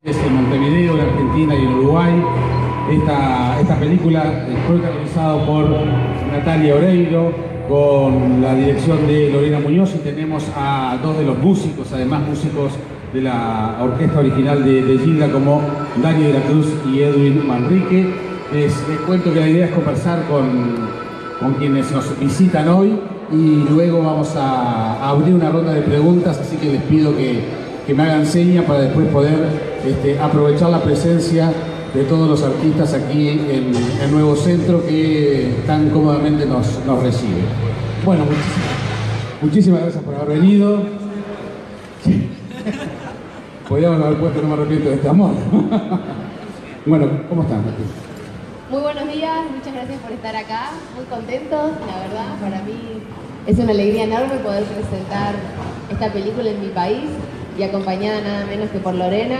En Montevideo, en Argentina y en Uruguay. Esta película fue realizada por Natalia Oreiro con la dirección de Lorena Muñoz, y tenemos a dos de los músicos, además músicos de la orquesta original de Gilda, como Dani de la Cruz y Edwin Manrique. Les cuento que la idea es conversar con quienes nos visitan hoy, y luego vamos a abrir una ronda de preguntas, así que les pido que me hagan seña para después poder aprovechar la presencia de todos los artistas aquí en el nuevo centro que tan cómodamente nos recibe. Bueno, muchísimas gracias por haber venido. Podríamos haber puesto "no me arrepiento de este amor". Bueno, ¿cómo están? Muy buenos días, muchas gracias por estar acá, muy contentos, la verdad, para mí es una alegría enorme poder presentar esta película en mi país, y acompañada nada menos que por Lorena,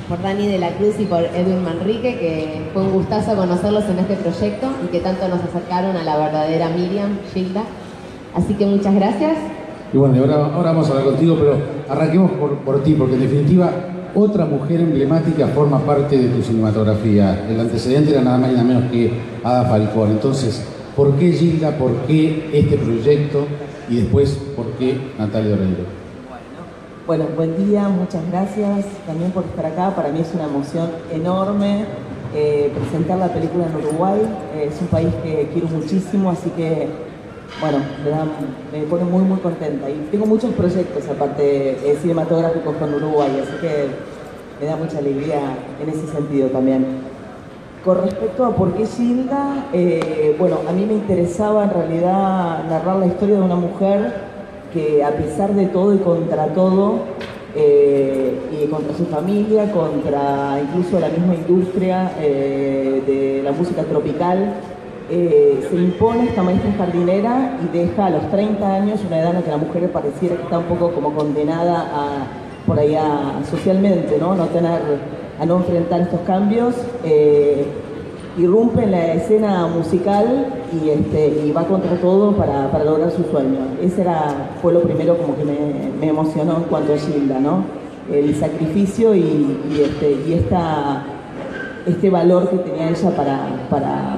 por Dani de la Cruz y por Edwin Manrique, que fue un gustazo conocerlos en este proyecto y que tanto nos acercaron a la verdadera Miriam, Gilda. Así que muchas gracias. Y bueno, ahora vamos a hablar contigo, pero arranquemos por ti, porque en definitiva otra mujer emblemática forma parte de tu cinematografía. El antecedente era nada más y nada menos que Ada Falcón. Entonces, ¿por qué Gilda? ¿Por qué este proyecto? Y después, ¿por qué Natalia Oreiro? Bueno, buen día, muchas gracias también por estar acá. Para mí es una emoción enorme presentar la película en Uruguay. Es un país que quiero muchísimo, así que, bueno, me pone muy, muy contenta. Y tengo muchos proyectos, aparte, cinematográficos con Uruguay, así que me da mucha alegría en ese sentido también. Con respecto a por qué Gilda, bueno, a mí me interesaba en realidad narrar la historia de una mujer que, a pesar de todo y contra todo, y contra su familia, contra incluso la misma industria de la música tropical, se impone esta maestra jardinera y deja a los 30 años, una edad en la que la mujer pareciera que está un poco como condenada por ahí socialmente, ¿no? A no enfrentar estos cambios. Irrumpe en la escena musical y va contra todo para lograr su sueño. Fue lo primero como que me emocionó en cuanto a Gilda, ¿no? El sacrificio y este valor que tenía ella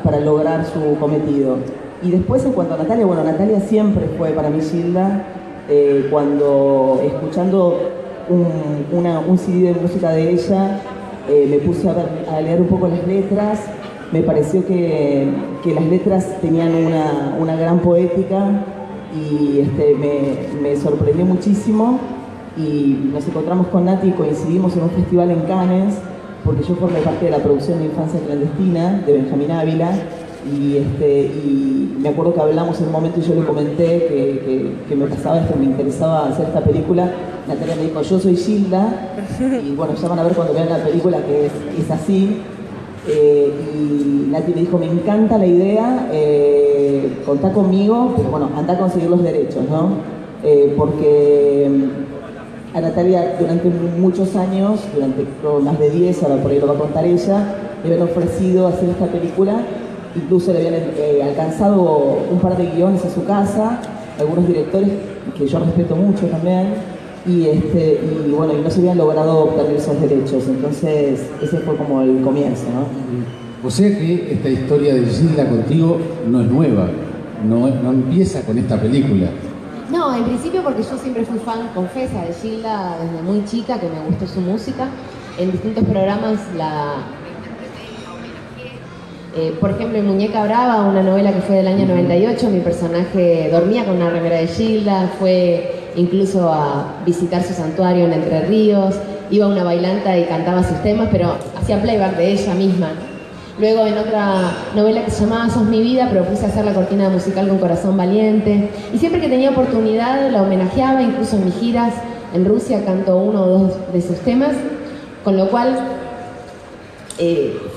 para lograr su cometido. Y después, en cuanto a Natalia, bueno, Natalia siempre fue para mí Gilda. Cuando escuchando un CD de música de ella, me puse a leer un poco las letras. Me pareció que las letras tenían una gran poética y me sorprendió muchísimo, y nos encontramos con Nati y coincidimos en un festival en Cannes, porque yo formé parte de la producción de Infancia Clandestina de Benjamín Ávila, y me acuerdo que hablamos en un momento y yo le comenté que me pasaba esto, me interesaba hacer esta película. Natalia me dijo: yo soy Gilda, y bueno, ya van a ver cuando vean la película que es así. Y Nati me dijo: me encanta la idea, contá conmigo, pero bueno, anda a conseguir los derechos, ¿no? Porque a Natalia durante muchos años, durante más de 10, ahora por ahí lo va a contar ella, le habían ofrecido hacer esta película, incluso le habían alcanzado un par de guiones a su casa, algunos directores que yo respeto mucho también. Y bueno, y no se habían logrado obtener esos derechos, entonces ese fue como el comienzo, ¿no? O sea que esta historia de Gilda contigo no es nueva, no empieza con esta película. No, en principio porque yo siempre fui fan, confesa, de Gilda desde muy chica, que me gustó su música. En distintos programas por ejemplo, en Muñeca Brava, una novela que fue del año 98, mi personaje dormía con una remera de Gilda, fue incluso a visitar su santuario en Entre Ríos, iba a una bailanta y cantaba sus temas, pero hacía playback de ella misma. Luego, en otra novela que se llamaba Sos mi vida, propuse hacer la cortina musical con Corazón Valiente, y siempre que tenía oportunidad la homenajeaba, incluso en mis giras en Rusia canto uno o dos de sus temas, con lo cual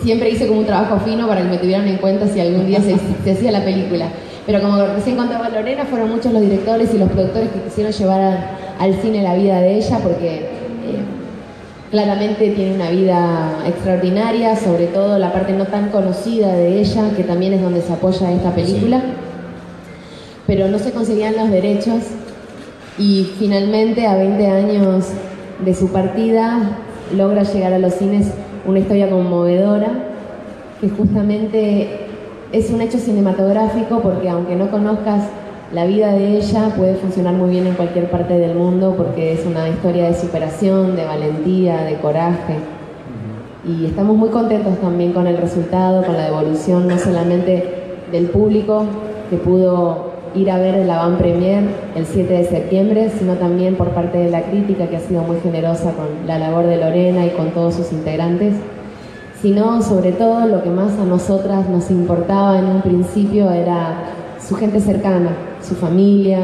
siempre hice como un trabajo fino para que me tuvieran en cuenta si algún día se hacía la película. Pero como recién contaba Lorena, fueron muchos los directores y los productores que quisieron llevar al cine la vida de ella, porque claramente tiene una vida extraordinaria, sobre todo la parte no tan conocida de ella, que también es donde se apoya esta película. Sí. Pero no se conseguían los derechos, y finalmente, a 20 años de su partida, logra llegar a los cines una historia conmovedora, que justamente es un hecho cinematográfico, porque aunque no conozcas la vida de ella, puede funcionar muy bien en cualquier parte del mundo, porque es una historia de superación, de valentía, de coraje. Y estamos muy contentos también con el resultado, con la devolución, no solamente del público que pudo ir a ver el avant-premier el 7 de septiembre, sino también por parte de la crítica, que ha sido muy generosa con la labor de Lorena y con todos sus integrantes, sino sobre todo lo que más a nosotras nos importaba en un principio era su gente cercana, su familia,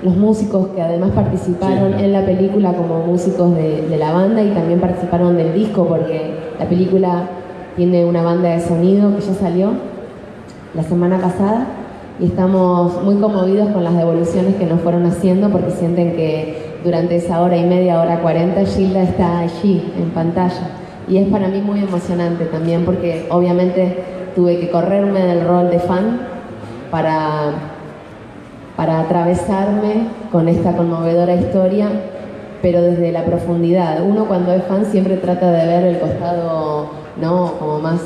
los músicos que además participaron en la película como músicos de la banda y también participaron del disco, porque la película tiene una banda de sonido que ya salió la semana pasada y estamos muy conmovidos con las devoluciones que nos fueron haciendo, porque sienten que durante esa hora y media, hora 40, Gilda está allí en pantalla, y es para mí muy emocionante también, porque obviamente tuve que correrme del rol de fan para atravesarme con esta conmovedora historia, pero desde la profundidad. Uno cuando es fan siempre trata de ver el costado, ¿no?, como más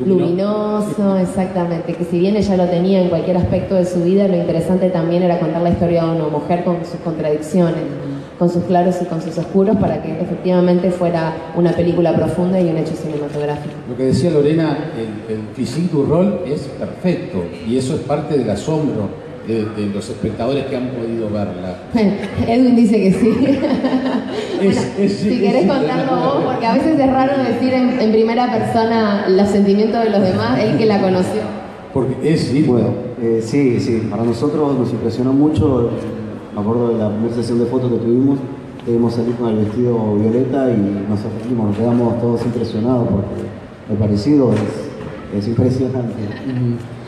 luminoso, exactamente, que si bien ella lo tenía en cualquier aspecto de su vida, lo interesante también era contar la historia de una mujer con sus contradicciones, con sus claros y con sus oscuros, para que efectivamente fuera una película profunda y un hecho cinematográfico. Lo que decía Lorena, el physique du rol es perfecto, y eso es parte del asombro de los espectadores que han podido verla. Edwin dice que sí. Si querés contarlo vos, porque a veces es raro decir en primera persona los sentimientos de los demás, él que la conoció. Porque es bueno, sí, para nosotros nos impresionó mucho. Me acuerdo de la primera sesión de fotos que debimos salir con el vestido violeta y nos sorprendimos, nos quedamos todos impresionados porque el parecido es impresionante.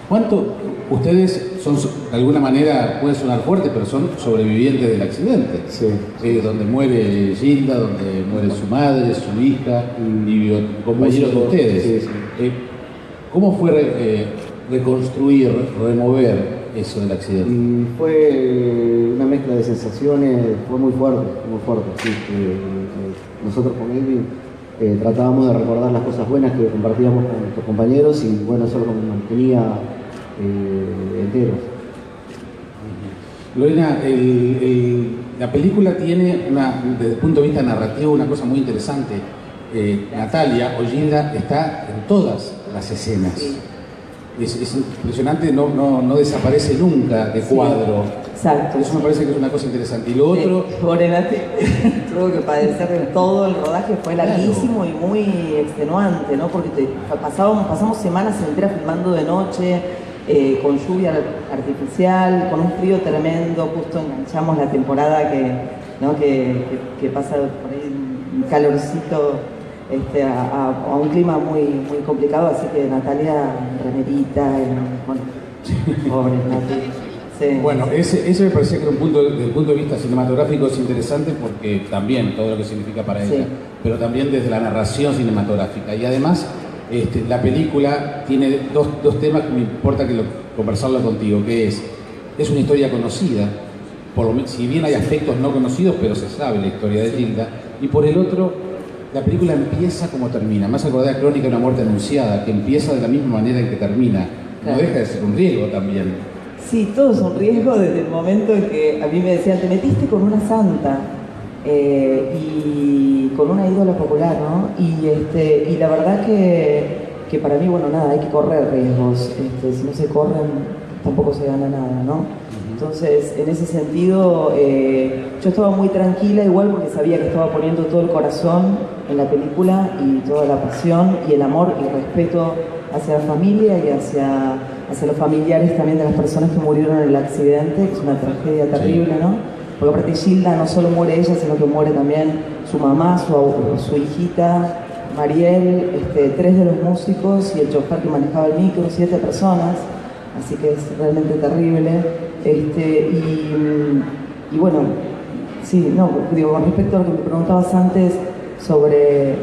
¿Cuánto ustedes son, de alguna manera, puede sonar fuerte, pero son sobrevivientes del accidente? Sí. Donde muere Gilda, donde muere su madre, su hija y compañeros de ustedes. Sí. ¿Cómo fue reconstruir, remover eso del accidente? Y fue una mezcla de sensaciones, fue muy fuerte, sí. Nosotros con Edwin tratábamos de recordar las cosas buenas que compartíamos con nuestros compañeros y bueno, eso lo mantenía enteros. Lorena, la película tiene, desde el punto de vista narrativo, una cosa muy interesante. Natalia o Gilda está en todas las escenas. Sí. Es impresionante, no desaparece nunca de cuadro. Exacto. Eso me parece que es una cosa interesante. Y lo otro... Pobre Nati tuvo que padecer de todo el rodaje, fue larguísimo y muy extenuante, ¿no? Porque pasamos semanas enteras filmando de noche, con lluvia artificial, con un frío tremendo, justo enganchamos la temporada que pasa por ahí un calorcito, a un clima muy complicado, así que Natalia remerita, bueno, pobre Nati. Sí. Bueno, ese me parece que desde el punto de vista cinematográfico es interesante, porque también todo lo que significa para ella, pero también desde la narración cinematográfica. Y además, la película tiene dos temas que me importa conversarlo contigo, que es una historia conocida, si bien hay aspectos no conocidos, pero se sabe la historia de Gilda, y por el otro, la película empieza como termina. Más acordada de Crónica de una muerte anunciada, que empieza de la misma manera en que termina. No deja de ser un riesgo también. Sí, todo es un riesgo desde el momento en que a mí me decían, te metiste con una santa y con una ídola popular, ¿no? Y la verdad que para mí, bueno, nada, hay que correr riesgos. Si no se corren, tampoco se gana nada, ¿no? Entonces, en ese sentido, yo estaba muy tranquila, igual porque sabía que estaba poniendo todo el corazón en la película y toda la pasión y el amor y el respeto hacia la familia y hacia los familiares también de las personas que murieron en el accidente, que es una tragedia terrible, ¿no? Porque aparte Gilda no solo muere ella, sino que muere también su mamá, su hijita, Mariel, 3 de los músicos y el chofer que manejaba el micro, 7 personas, así que es realmente terrible. Y bueno, sí, no, digo, con respecto a lo que me preguntabas antes sobre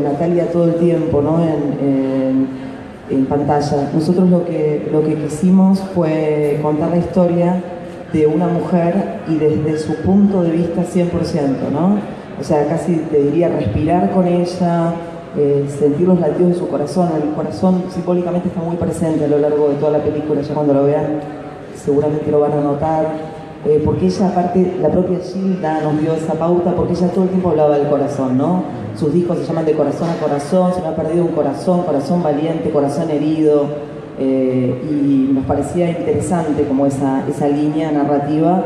Natalia todo el tiempo, ¿no? En pantalla. Nosotros lo que quisimos fue contar la historia de una mujer y desde su punto de vista 100%, ¿no? o sea, casi te diría respirar con ella, sentir los latidos de su corazón. El corazón simbólicamente está muy presente a lo largo de toda la película, ya cuando lo vean seguramente lo van a notar, porque ella, aparte, la propia Gilda nos dio esa pauta, porque ella todo el tiempo hablaba del corazón, ¿no? Sus discos se llaman De Corazón a Corazón, se me ha perdido un corazón, corazón valiente, corazón herido, y nos parecía interesante como esa línea narrativa,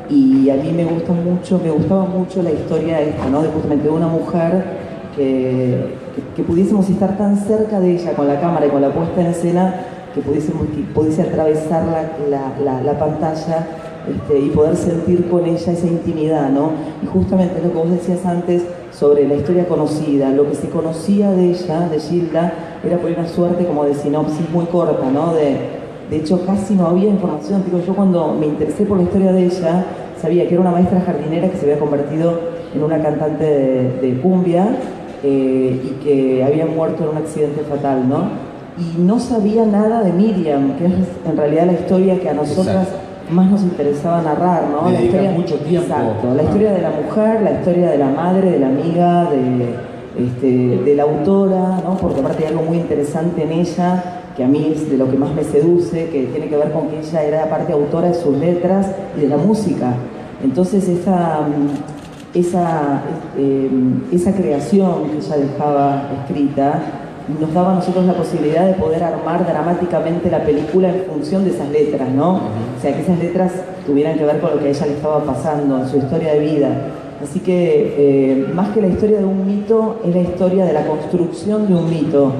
y a mí me gustaba mucho la historia esta, ¿no? De justamente una mujer que pudiésemos estar tan cerca de ella con la cámara y con la puesta en escena, que pudiese atravesar la pantalla y poder sentir con ella esa intimidad, ¿no? Y justamente lo que vos decías antes sobre la historia conocida, lo que se conocía de ella, de Gilda, era por una suerte como de sinopsis muy corta, ¿no? De hecho, casi no había información. Digo, yo cuando me interesé por la historia de ella, sabía que era una maestra jardinera que se había convertido en una cantante de cumbia y que había muerto en un accidente fatal, ¿no? Y no sabía nada de Miriam, que es en realidad la historia que a nosotras más nos interesaba narrar, ¿no? Le dedica mucho tiempo. Exacto, la historia de la mujer, la historia de la madre, de la amiga, de la autora, ¿no? Porque aparte hay algo muy interesante en ella, que a mí es de lo que más me seduce, que tiene que ver con que ella era aparte autora de sus letras y de la música. Entonces esa creación que ella dejaba escrita nos daba a nosotros la posibilidad de poder armar dramáticamente la película en función de esas letras, ¿no? O sea, que esas letras tuvieran que ver con lo que a ella le estaba pasando, en su historia de vida. Así que, más que la historia de un mito, es la historia de la construcción de un mito.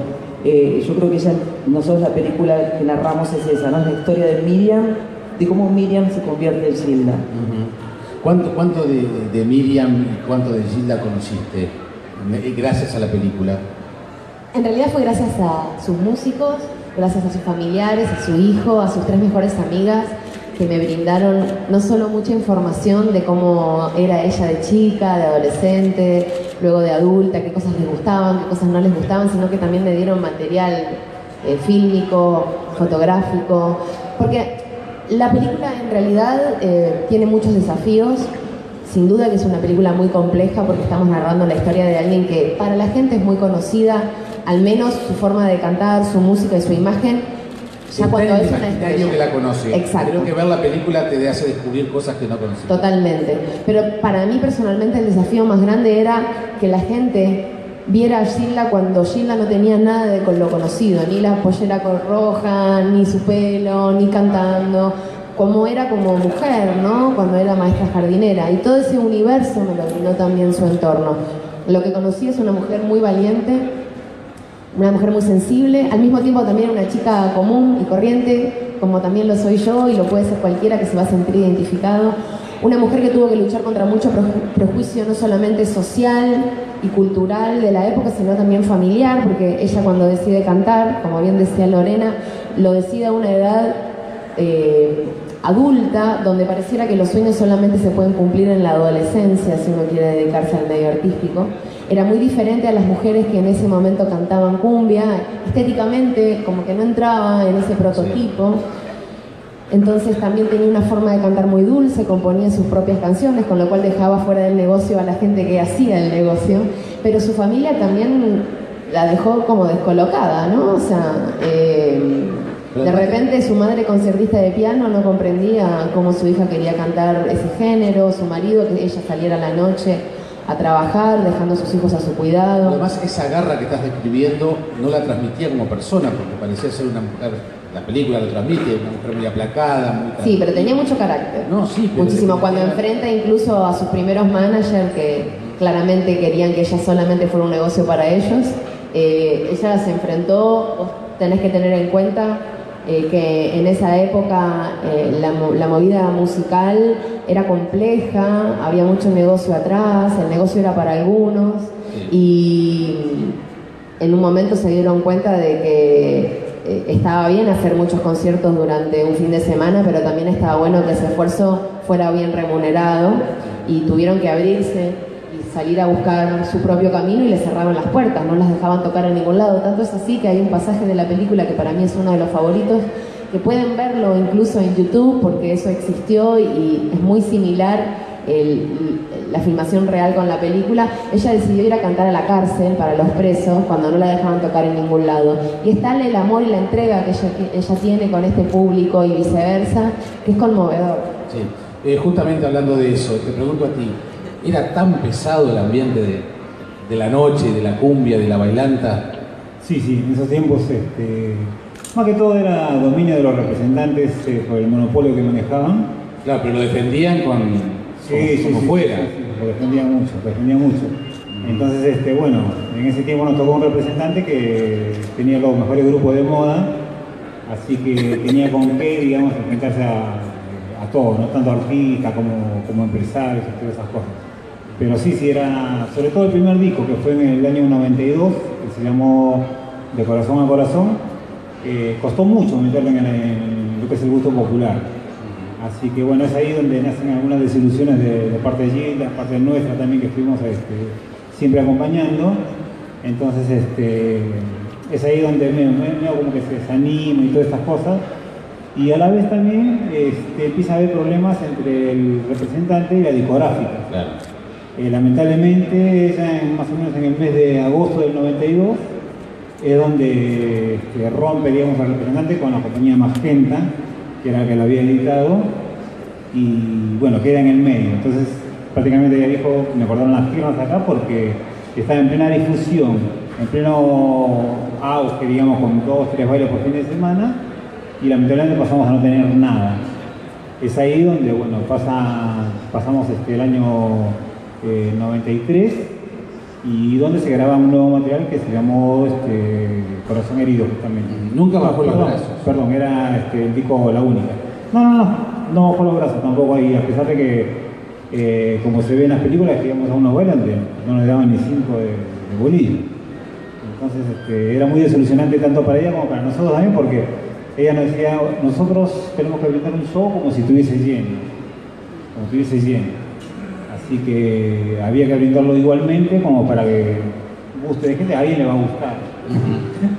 Yo creo que nosotros la película que narramos es esa, ¿no? Es la historia de Miriam, de cómo Miriam se convierte en Gilda. ¿Cuánto de Miriam y cuánto de Gilda conociste gracias a la película? En realidad fue gracias a sus músicos, gracias a sus familiares, a su hijo, a sus 3 mejores amigas, que me brindaron no solo mucha información de cómo era ella de chica, de adolescente, luego de adulta, qué cosas les gustaban, qué cosas no les gustaban, sino que también me dieron material fílmico, fotográfico, porque la película en realidad tiene muchos desafíos. Sin duda que es una película muy compleja porque estamos narrando la historia de alguien que para la gente es muy conocida, al menos su forma de cantar, su música y su imagen, ya cuando es una estrella. Que la conoce. Exacto. Creo que ver la película te hace descubrir cosas que no conocías. Totalmente. Pero para mí personalmente el desafío más grande era que la gente viera a Gilda cuando Gilda no tenía nada de lo conocido, ni la pollera roja, ni su pelo, ni cantando, como era como mujer, ¿no? Cuando era maestra jardinera. Y todo ese universo me lo brindó también su entorno. Lo que conocí es una mujer muy valiente, una mujer muy sensible, al mismo tiempo también una chica común y corriente, como también lo soy yo y lo puede ser cualquiera que se va a sentir identificado. Una mujer que tuvo que luchar contra mucho prejuicio, no solamente social y cultural de la época, sino también familiar, porque ella cuando decide cantar, como bien decía Lorena, lo decide a una edad adulta, donde pareciera que los sueños solamente se pueden cumplir en la adolescencia si uno quiere dedicarse al medio artístico. Era muy diferente a las mujeres que en ese momento cantaban cumbia, estéticamente como que no entraba en ese prototipo. Entonces también tenía una forma de cantar muy dulce, componía sus propias canciones, con lo cual dejaba fuera del negocio a la gente que hacía el negocio, pero su familia también la dejó como descolocada, ¿no? O sea, de repente su madre, concertista de piano, no comprendía cómo su hija quería cantar ese género, su marido, que ella saliera a la noche a trabajar, dejando a sus hijos a su cuidado. Además, esa garra que estás describiendo no la transmitía como persona, porque parecía ser una mujer, la película lo transmite, una mujer muy aplacada, muy... Sí, pero tenía mucho carácter. No, sí, pero muchísimo. Cuando enfrenta incluso a sus primeros managers, que claramente querían que ella solamente fuera un negocio para ellos, ella se enfrentó. Vos tenés que tener en cuenta que en esa época la movida musical era compleja, había mucho negocio atrás, el negocio era para algunos, y en un momento se dieron cuenta de que estaba bien hacer muchos conciertos durante un fin de semana, pero también estaba bueno que ese esfuerzo fuera bien remunerado, y tuvieron que abrirse y salir a buscar su propio camino, y les cerraron las puertas, no las dejaban tocar en ningún lado. Tanto es así que hay un pasaje de la película que para mí es uno de los favoritos, que pueden verlo incluso en YouTube porque eso existió y es muy similar la filmación real con la película, ella decidió ir a cantar a la cárcel para los presos cuando no la dejaban tocar en ningún lado. Y está el amor y la entrega que ella tiene con este público y viceversa, que es conmovedor. Sí, justamente hablando de eso, te pregunto a ti, ¿era tan pesado el ambiente de la noche, de la cumbia, de la bailanta? Sí, en esos tiempos más que todo era dominio de los representantes por el monopolio que manejaban. Claro, pero lo defendían como fuera. Sí, lo defendían mucho. Entonces, bueno, en ese tiempo nos tocó un representante que tenía los mejores grupos de moda, así que tenía con qué, digamos, enfrentarse a todo, ¿no? Tanto artistas como empresarios y todas esas cosas. Pero sí, era, sobre todo el primer disco, que fue en el año 92, que se llamó De Corazón a Corazón, costó mucho meterlo en lo que es el gusto popular. Así que bueno, es ahí donde nacen algunas desilusiones de parte de Gilda, parte de nuestra también, que estuvimos siempre acompañando. Entonces es ahí donde me como que se desanima y todas estas cosas. Y a la vez también empieza a haber problemas entre el representante y la discográfica. Claro. Lamentablemente, ella más o menos en el mes de agosto del 92 es donde rompe, digamos, al representante con la compañía Magenta, que era la que la había editado, y bueno, queda en el medio. Entonces prácticamente ella dijo, me cortaron las piernas acá porque estaba en plena difusión, en pleno auge, digamos, con 2 o 3 bailes por fin de semana, y lamentablemente pasamos a no tener nada. Es ahí donde, bueno, pasamos el año 93, y donde se graba un nuevo material que se llamó Corazón Herido, justamente. Nunca bajó los brazos. Perdón, era el disco La Única. No bajó los brazos tampoco ahí, a pesar de que, como se ve en las películas, que íbamos a unos bailes donde no nos daban ni 5 de bolillo. Entonces era muy desilusionante tanto para ella como para nosotros también, porque ella nos decía, nosotros tenemos que brindar un show como si estuviese lleno. Así que había que brindarlo igualmente como para que guste de gente, a alguien le va a gustar.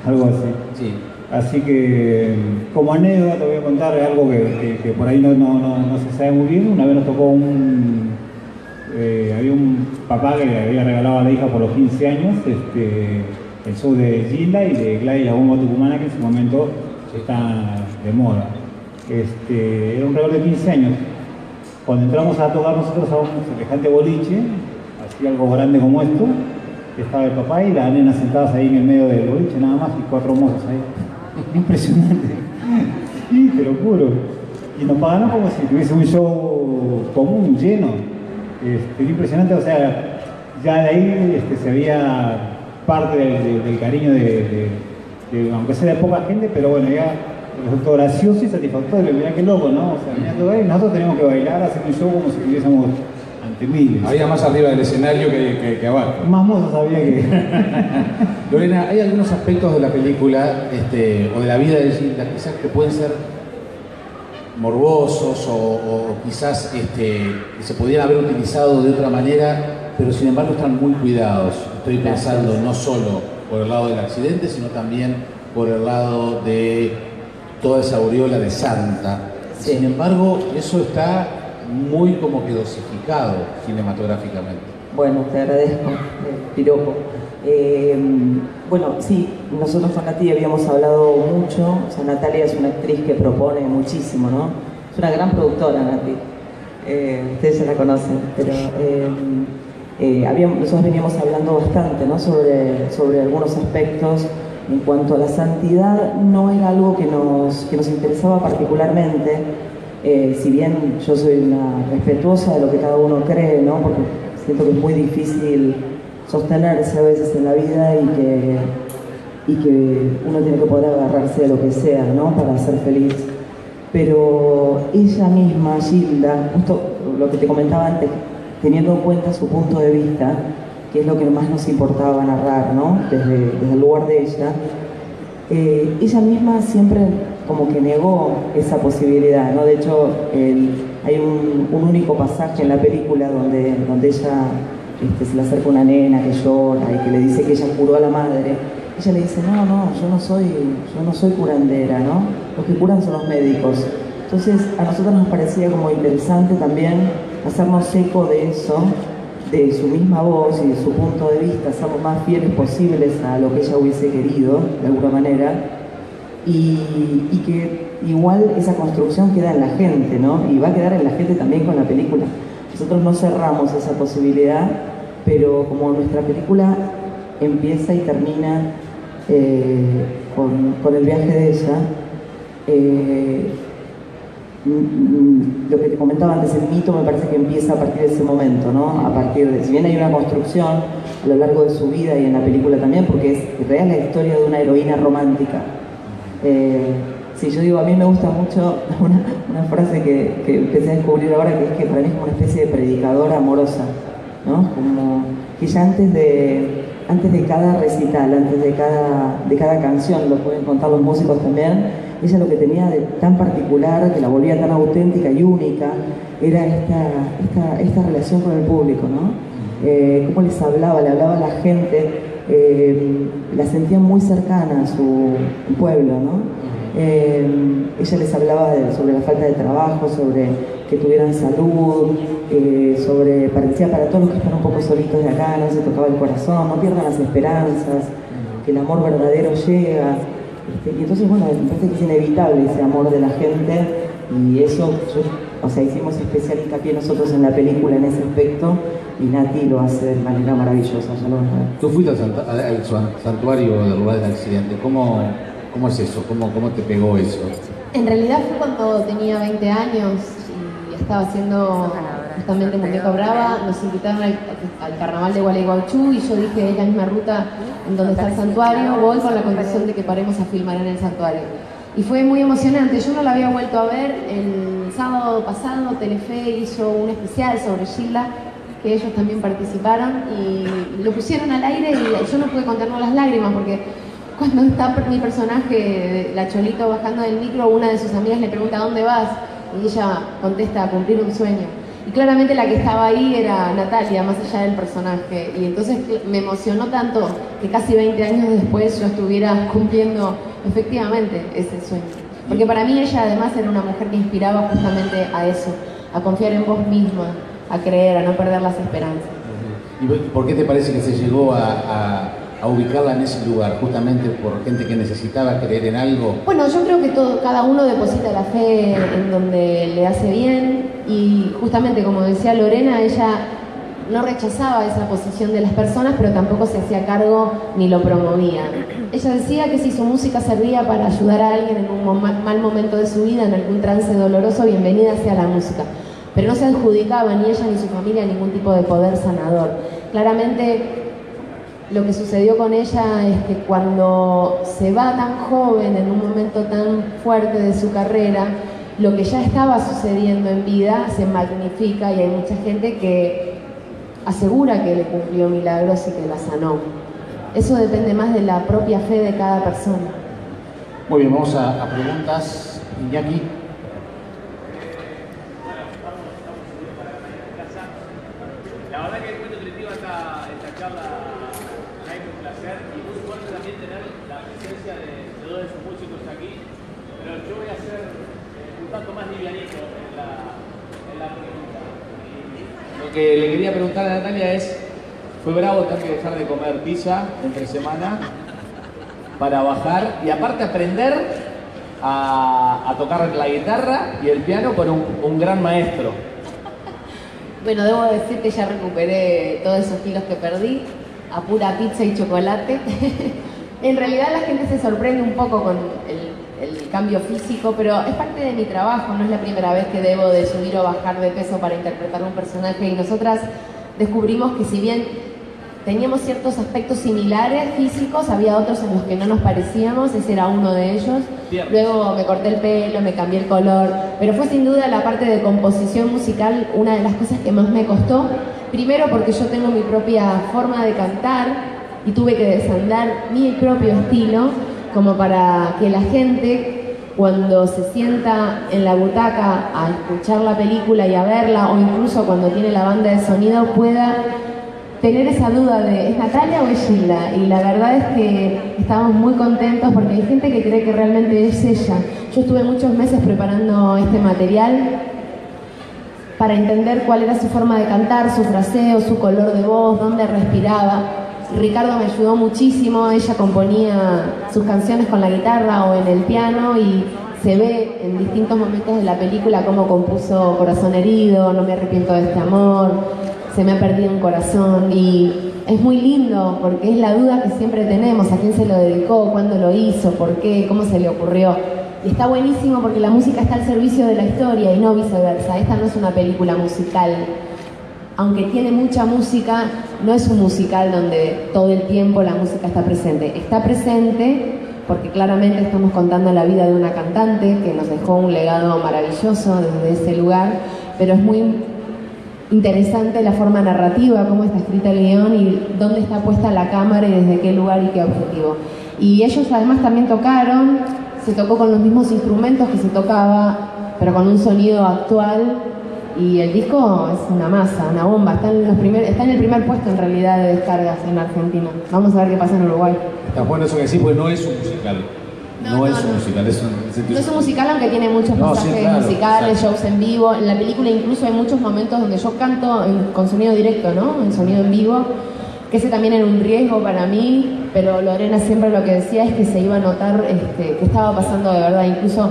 Algo así. Sí. Así que, como anécdota, te voy a contar algo que por ahí no se sabe muy bien. Una vez nos tocó había un papá que le había regalado a la hija por los 15 años el show de Gilda y de Gladys La Bomba Tucumana, que en ese momento está de moda. Era un regalo de 15 años. Cuando entramos a tocar nosotros a un semejante boliche, así algo grande como esto, estaba el papá y las nenas sentadas ahí en el medio del boliche, nada más, y 4 mozos ahí. Impresionante. Sí, te lo juro. Y nos pagaron como si tuviese un show común, lleno. Impresionante, o sea, ya de ahí se veía parte del cariño aunque sea de poca gente, pero bueno, ya resultó gracioso y satisfactorio. Mirá qué loco, ¿no? O sea, mirá todo ahí, nosotros tenemos que bailar, hacer un show como si estuviésemos ante miles. Había más arriba del escenario que abajo. Más mozos había que... Lorena, ¿hay algunos aspectos de la película o de la vida de Gilda quizás que pueden ser morbosos o quizás que se pudieran haber utilizado de otra manera, pero sin embargo están muy cuidados? Estoy pensando no solo por el lado del accidente, sino también por el lado de toda esa aureola de santa. Sí. Sin embargo, eso está muy como que dosificado cinematográficamente. Bueno, te agradezco el piropo. Bueno, sí, nosotros con Nati habíamos hablado mucho. O sea, Natalia es una actriz que propone muchísimo, ¿no? Es una gran productora, Nati. Ustedes ya la conocen, pero nosotros veníamos hablando bastante, ¿no? sobre algunos aspectos. En cuanto a la santidad, no era algo que nos interesaba particularmente, si bien yo soy una respetuosa de lo que cada uno cree, ¿no? Porque siento que es muy difícil sostenerse a veces en la vida y que uno tiene que poder agarrarse de lo que sea, ¿no? Para ser feliz. Pero ella misma, Gilda, justo lo que te comentaba antes, teniendo en cuenta su punto de vista, que es lo que más nos importaba narrar, ¿no? Desde el lugar de ella, ella misma siempre como que negó esa posibilidad, ¿no? De hecho, hay un único pasaje en la película donde ella se le acerca una nena que llora y que le dice que ella curó a la madre. Ella le dice, no, yo no soy curandera, ¿no? Los que curan son los médicos. Entonces, a nosotros nos parecía como interesante también hacernos eco de eso, de su misma voz y de su punto de vista, ser lo más fieles posibles a lo que ella hubiese querido, de alguna manera, y que igual esa construcción queda en la gente, ¿no? Y va a quedar en la gente también con la película. Nosotros no cerramos esa posibilidad, pero como nuestra película empieza y termina con el viaje de ella, lo que te comentaba antes, el mito me parece que empieza a partir de ese momento, ¿no? A partir de, si bien hay una construcción a lo largo de su vida y en la película también, porque es real la historia de una heroína romántica. Sí, yo digo, a mí me gusta mucho una frase que empecé a descubrir ahora, que es que para mí es como una especie de predicadora amorosa, ¿no? Como que ya antes de cada recital, antes de cada canción, lo pueden contar los músicos también, ella lo que tenía de tan particular, que la volvía tan auténtica y única, era esta relación con el público, ¿no? Cómo les hablaba, le hablaba a la gente, la sentía muy cercana a su pueblo, ¿no? Ella les hablaba sobre la falta de trabajo, sobre que tuvieran salud, parecía para todos los que están un poco solitos de acá, no se tocaba el corazón, no pierdan las esperanzas, que el amor verdadero llega. Y entonces, bueno, me parece que es inevitable ese amor de la gente, y eso, hicimos especial hincapié nosotros en la película en ese aspecto, y Nati lo hace de manera maravillosa, ya lo van a ver. Tú fuiste al santuario del lugar del accidente. ¿Cómo es eso? ¿Cómo te pegó eso? En realidad fue cuando tenía 20 años y estaba haciendo justamente Muñeca Brava. Nos invitaron al carnaval de Gualeguaychú y yo dije, es la misma ruta en donde está el santuario, voy con la condición de que paremos a filmar en el santuario. Y fue muy emocionante. Yo no la había vuelto a ver. El sábado pasado Telefe hizo un especial sobre Gilda, que ellos también participaron y lo pusieron al aire, y yo no pude contener las lágrimas, porque cuando está mi personaje, la Cholito, bajando del micro, una de sus amigas le pregunta: ¿dónde vas? Y ella contesta: a cumplir un sueño. Y claramente la que estaba ahí era Natalia, más allá del personaje. Y entonces me emocionó tanto que casi 20 años después yo estuviera cumpliendo efectivamente ese sueño. Porque para mí ella además era una mujer que inspiraba justamente a eso, a confiar en vos misma, a creer, a no perder las esperanzas. ¿Y por qué te parece que se llegó a ubicarla en ese lugar? ¿Justamente por gente que necesitaba creer en algo? Bueno, yo creo que cada uno deposita la fe en donde le hace bien, y justamente como decía Lorena, ella no rechazaba esa posición de las personas, pero tampoco se hacía cargo ni lo promovía. Ella decía que si su música servía para ayudar a alguien en un mal momento de su vida, en algún trance doloroso, bienvenida sea la música. Pero no se adjudicaba ni ella ni su familia ningún tipo de poder sanador. Claramente lo que sucedió con ella es que cuando se va tan joven, en un momento tan fuerte de su carrera, lo que ya estaba sucediendo en vida se magnifica, y hay mucha gente que asegura que le cumplió milagros y que la sanó. Eso depende más de la propia fe de cada persona. Muy bien, vamos a preguntas. Iñaki. La verdad que es muy nutritiva esta charla, es un placer, y muy fuerte también tener la presencia de dos de sus músicos aquí, pero yo voy a ser un tanto más livianito en la pregunta. Lo que le quería preguntar a Natalia es: ¿fue bravo tener que dejar de comer pizza entre semana para bajar y aparte aprender a tocar la guitarra y el piano con un gran maestro? Bueno, debo decir que ya recuperé todos esos kilos que perdí a pura pizza y chocolate. En realidad la gente se sorprende un poco con el cambio físico, pero es parte de mi trabajo. No es la primera vez que debo de subir o bajar de peso para interpretar un personaje, y nosotras descubrimos que si bien teníamos ciertos aspectos similares físicos, había otros en los que no nos parecíamos. Ese era uno de ellos. Luego me corté el pelo, me cambié el color, pero fue sin duda la parte de composición musical una de las cosas que más me costó. Primero porque yo tengo mi propia forma de cantar y tuve que desandar mi propio estilo, como para que la gente, cuando se sienta en la butaca a escuchar la película y a verla, o incluso cuando tiene la banda de sonido, pueda tener esa duda de ¿es Natalia o es Gilda? Y la verdad es que estamos muy contentos porque hay gente que cree que realmente es ella. Yo estuve muchos meses preparando este material para entender cuál era su forma de cantar, su fraseo, su color de voz, dónde respiraba. Ricardo me ayudó muchísimo, ella componía sus canciones con la guitarra o en el piano y se ve en distintos momentos de la película cómo compuso Corazón herido, No me arrepiento de este amor, Se me ha perdido un corazón, y es muy lindo porque es la duda que siempre tenemos: a quién se lo dedicó, cuándo lo hizo, por qué, cómo se le ocurrió. Y está buenísimo porque la música está al servicio de la historia y no viceversa. Esta no es una película musical. Aunque tiene mucha música, no es un musical donde todo el tiempo la música está presente. Está presente porque claramente estamos contando la vida de una cantante que nos dejó un legado maravilloso desde ese lugar, pero es muy interesante la forma narrativa, cómo está escrita el guión y dónde está puesta la cámara y desde qué lugar y qué objetivo. Y ellos además también tocaron, se tocó con los mismos instrumentos que se tocaba, pero con un sonido actual, y el disco es una masa, una bomba. Está en el primer puesto en realidad de descargas en Argentina. Vamos a ver qué pasa en Uruguay. Está bueno eso que decís, porque no es un musical. No es un musical, es un... No es un musical, aunque tiene muchos pasajes musicales, exacto. shows en vivo. En la película incluso hay muchos momentos donde yo canto con sonido directo, ¿no? En sonido en vivo, que ese también era un riesgo para mí, pero Lorena siempre lo que decía es que se iba a notar que estaba pasando de verdad. Incluso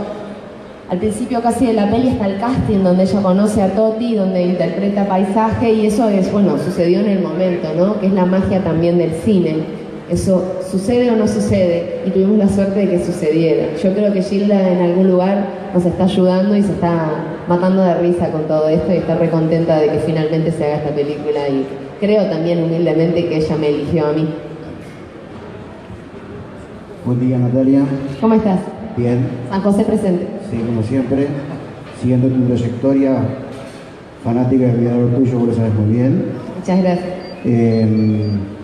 al principio casi de la peli está el casting donde ella conoce a Toti, donde interpreta Paisaje, y eso es, bueno, sucedió en el momento, ¿no? Que es la magia también del cine. Eso sucede o no sucede, y tuvimos la suerte de que sucediera. Yo creo que Gilda en algún lugar nos está ayudando y se está matando de risa con todo esto y está re contenta de que finalmente se haga esta película, y creo también humildemente que ella me eligió a mí. Buen día, Natalia. ¿Cómo estás? Bien. San José presente. Sí, como siempre, siguiendo tu trayectoria, fanática y admirador tuyo, vos lo sabes muy bien. Muchas gracias.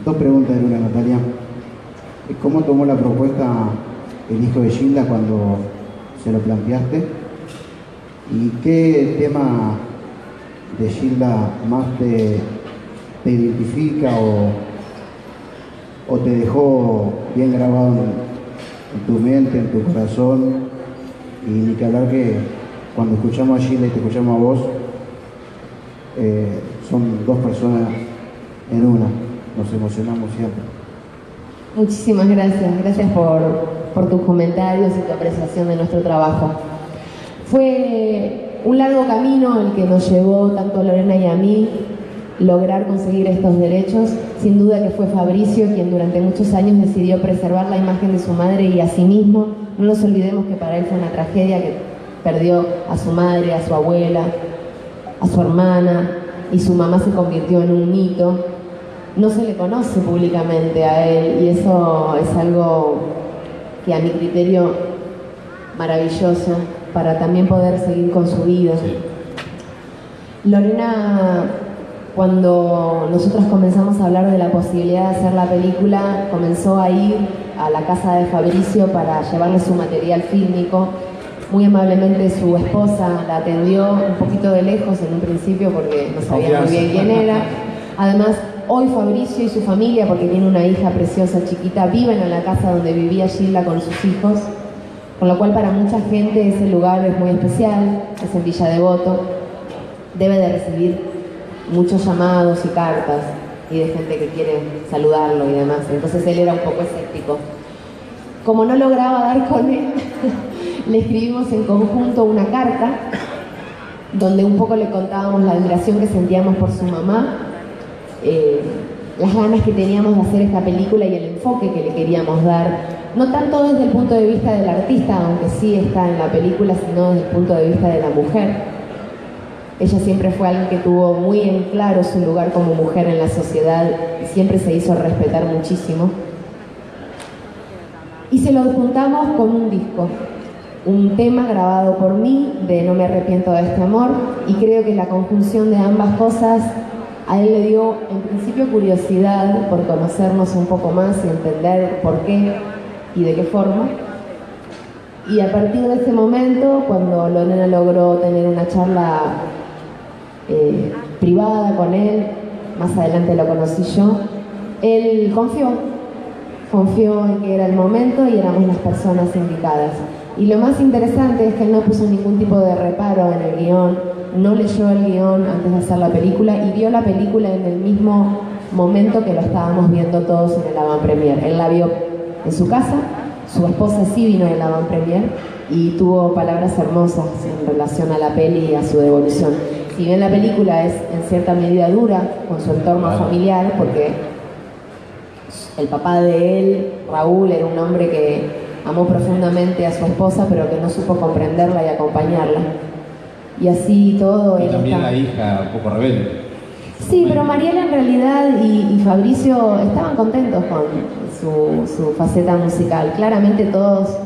Dos preguntas de una, Natalia. ¿Cómo tomó la propuesta el hijo de Gilda cuando se lo planteaste? ¿Y qué tema de Gilda más te identifica o te dejó bien grabado en tu mente, en tu corazón? Y ni que hablar que cuando escuchamos a Gilda y te escuchamos a vos, son dos personas en una, nos emocionamos siempre. Muchísimas gracias, gracias por tus comentarios y tu apreciación de nuestro trabajo. Fue un largo camino el que nos llevó tanto a Lorena y a mí lograr conseguir estos derechos. Sin duda que fue Fabricio quien durante muchos años decidió preservar la imagen de su madre y a sí mismo. No nos olvidemos que para él fue una tragedia, que perdió a su madre, a su abuela, a su hermana, y su mamá se convirtió en un hito. No se le conoce públicamente a él, y eso es algo que a mi criterio maravilloso para también poder seguir con su vida. Sí. Lorena, cuando nosotros comenzamos a hablar de la posibilidad de hacer la película, comenzó a ir a la casa de Fabricio para llevarle su material fílmico. Muy amablemente su esposa la atendió un poquito de lejos en un principio porque no sabía muy bien quién era. Además, hoy Fabricio y su familia, porque tiene una hija preciosa chiquita, viven en la casa donde vivía Gilda con sus hijos, con lo cual para mucha gente ese lugar es muy especial, es en Villa Devoto. Debe de recibir muchos llamados y cartas y de gente que quiere saludarlo y demás. Entonces él era un poco escéptico. Como no lograba dar con él, le escribimos en conjunto una carta donde un poco le contábamos la admiración que sentíamos por su mamá, las ganas que teníamos de hacer esta película y el enfoque que le queríamos dar, no tanto desde el punto de vista del artista, aunque sí está en la película, sino desde el punto de vista de la mujer. Ella siempre fue alguien que tuvo muy en claro su lugar como mujer en la sociedad y siempre se hizo respetar muchísimo. Y se lo juntamos con un disco, un tema grabado por mí de No me arrepiento de este amor, y creo que la conjunción de ambas cosas a él le dio en principio curiosidad por conocernos un poco más y entender por qué y de qué forma. Y a partir de ese momento, cuando Lorena logró tener una charla privada con él, más adelante lo conocí yo, él confió en que era el momento y éramos las personas indicadas. Y lo más interesante es que él no puso ningún tipo de reparo en el guión no leyó el guión antes de hacer la película y vio la película en el mismo momento que lo estábamos viendo todos en el avant-premier. Él la vio en su casa, su esposa sí vino en el avant-premier y tuvo palabras hermosas en relación a la peli y a su devolución. Si bien la película es en cierta medida dura con su entorno familiar, porque el papá de él, Raúl, era un hombre que amó profundamente a su esposa, pero que no supo comprenderla y acompañarla. Y así todo... Y también la hija un poco rebelde. Sí, pero Mariela en realidad y Fabricio estaban contentos con su faceta musical. Claramente todos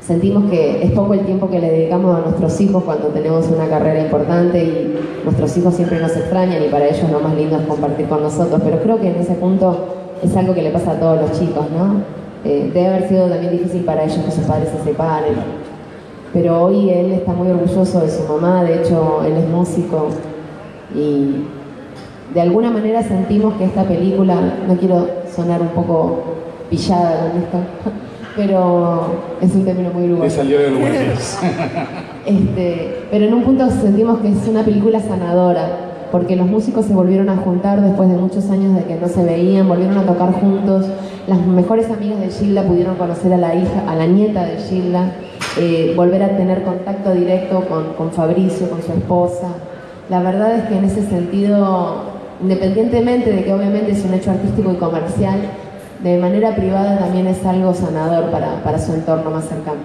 sentimos que es poco el tiempo que le dedicamos a nuestros hijos cuando tenemos una carrera importante y nuestros hijos siempre nos extrañan y para ellos lo más lindo es compartir con nosotros, pero creo que en ese punto es algo que le pasa a todos los chicos, ¿no? Debe haber sido también difícil para ellos que sus padres se separen, pero hoy él está muy orgulloso de su mamá, de hecho él es músico y de alguna manera sentimos que esta película, no quiero sonar un poco pillada con esto, pero es un término muy uruguayo. Le salió de Uruguayos. Pero en un punto sentimos que es una película sanadora, porque los músicos se volvieron a juntar después de muchos años de que no se veían, volvieron a tocar juntos, las mejores amigas de Gilda pudieron conocer a la hija, a la nieta de Gilda, volver a tener contacto directo con Fabricio, con su esposa. La verdad es que en ese sentido, independientemente de que obviamente es un hecho artístico y comercial, de manera privada también es algo sanador para su entorno más cercano.